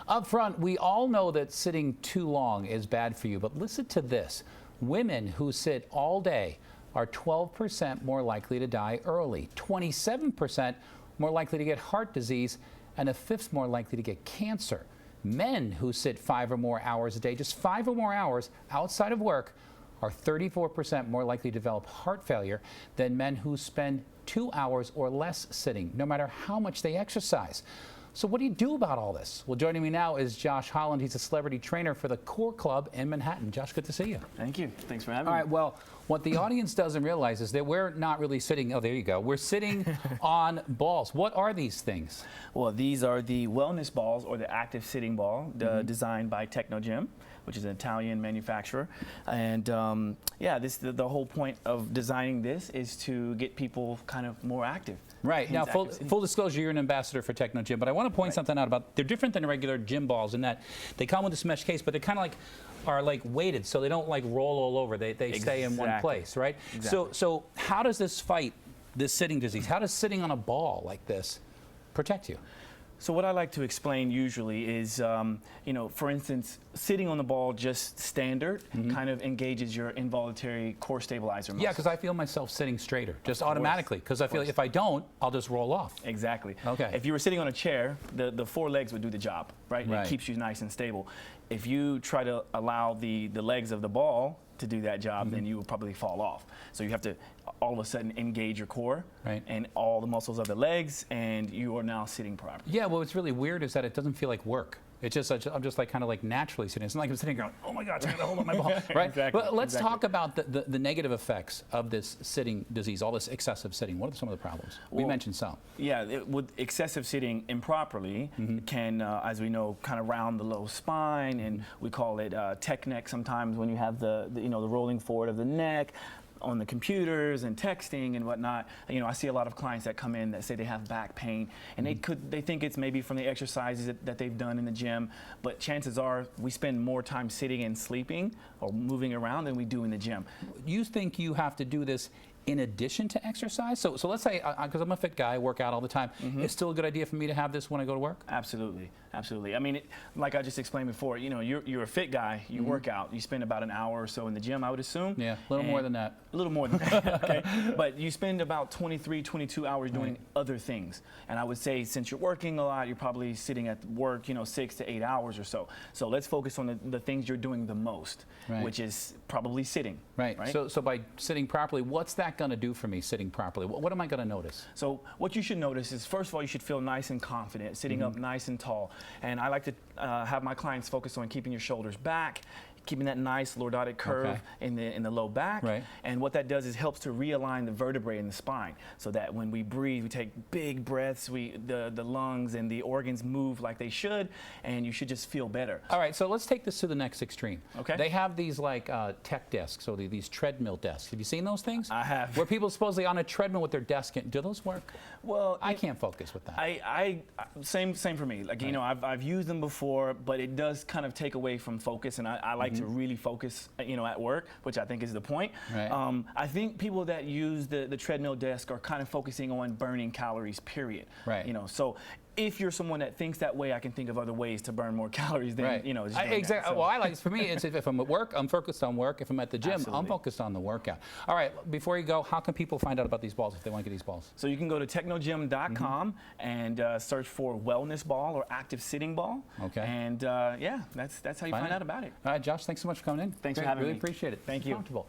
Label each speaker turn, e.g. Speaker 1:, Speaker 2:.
Speaker 1: Up front, we all know that sitting too long is bad for you, but listen to this. Women who sit all day are 12% more likely to die early, 27% more likely to get heart disease, and a fifth more likely to get cancer. Men who sit 5 or more hours a day, just 5 or more hours outside of work, are 34% more likely to develop heart failure than men who spend 2 hours or less sitting, no matter how much they exercise. So what do you do about all this? Well, joining me now is Josh Holland. He's a celebrity trainer for the Core Club in Manhattan. Josh, good to see you.
Speaker 2: Thank you. Thanks for having me.
Speaker 1: All right, well, what the audience doesn't realize is that we're not really sitting, oh, there you go. We're sitting on balls. What are these things?
Speaker 2: Well, these are the wellness balls, or the active sitting ball, designed by Technogym, which is an Italian manufacturer. And yeah, the whole point of designing this is to get people kind of more active.
Speaker 1: Right. Now, full disclosure, you're an ambassador for Technogym, but I want to point something out about, they're different than regular gym balls in that they come with this mesh case, but they kind of are weighted, so they don't roll all over. They stay in one place, right?
Speaker 2: Exactly.
Speaker 1: So how does this fight this sitting disease? How does sitting on a ball like this protect you?
Speaker 2: So what I like to explain usually is, you know, for instance, sitting on the ball just standard kind of engages your involuntary core stabilizer muscle.
Speaker 1: Yeah, because I feel myself sitting straighter, just automatically, because I feel if I don't, I'll just roll off.
Speaker 2: Exactly.
Speaker 1: Okay. If
Speaker 2: you were sitting on a chair, the 4 legs would do the job, right?
Speaker 1: Right.
Speaker 2: It keeps you nice and stable. If you try to allow the legs of the ball to do that job, then you will probably fall off. So you have to all of a sudden engage your core and all the muscles of the legs, and you are now sitting properly.
Speaker 1: Yeah, well, what's really weird is that it doesn't feel like work. It's just, I'm just kind of naturally sitting. It's not like I'm sitting going, oh my God, I gotta hold up my ball, right?
Speaker 2: Exactly.
Speaker 1: But let's talk about the negative effects of this sitting disease, all this excessive sitting. What are some of the problems? We mentioned some.
Speaker 2: Yeah, with excessive sitting improperly can, as we know, kind of round the low spine, and we call it tech neck sometimes when you have the rolling forward of the neck on the computers and texting and whatnot. You know, I see a lot of clients that come in that say they have back pain, and they think it's maybe from the exercises that they've done in the gym, but chances are we spend more time sitting and sleeping or moving around than we do in the gym.
Speaker 1: You think you have to do this in addition to exercise? So let's say, because I'm a fit guy, I work out all the time, it's still a good idea for me to have this when I go to work?
Speaker 2: Absolutely, absolutely. I mean, like I just explained before, you know, you're a fit guy, you work out, you spend about an hour or so in the gym, I would assume.
Speaker 1: Yeah, a little more than that.
Speaker 2: A little more than that, okay? But you spend about 23, 22 hours doing other things. And I would say, since you're working a lot, you're probably sitting at work, 6 to 8 hours or so. So let's focus on the things you're doing the most, which is probably sitting.
Speaker 1: Right. So by sitting properly, what's that going to do for me, sitting properly? What am I going to notice?
Speaker 2: So what you should notice is, first of all, you should feel nice and confident, sitting up nice and tall. And I like to have my clients focus on keeping your shoulders back, keeping that nice lordotic curve in the low back. And what that does is helps to realign the vertebrae in the spine, so that when we breathe, we take big breaths, the lungs and the organs move like they should, and you should just feel better.
Speaker 1: All right, so let's take this to the next extreme.
Speaker 2: Okay.
Speaker 1: They have these tech desks, so these treadmill desks. Have you seen those things?
Speaker 2: I have.
Speaker 1: Where people supposedly on a treadmill with their desk, do those work?
Speaker 2: Well,
Speaker 1: I can't focus with
Speaker 2: that. Same for me. You know, I've used them before, but it does kind of take away from focus, and I like to really focus, at work, which I think is the point. I think people that use the treadmill desk are kind of focusing on burning calories, period. So if you're someone that thinks that way, I can think of other ways to burn more calories than, just doing that. So.
Speaker 1: Well, for me, it's if I'm at work, I'm focused on work. If I'm at the gym, I'm focused on the workout. All right, before you go, how can people find out about these balls if they want to get these balls?
Speaker 2: So you can go to technogym.com and search for wellness ball or active sitting ball. Okay. And yeah, that's how you find out about it.
Speaker 1: All right, Josh, thanks so much for coming in.
Speaker 2: Thanks for having me.
Speaker 1: Really appreciate it.
Speaker 2: Thank you.
Speaker 1: Comfortable.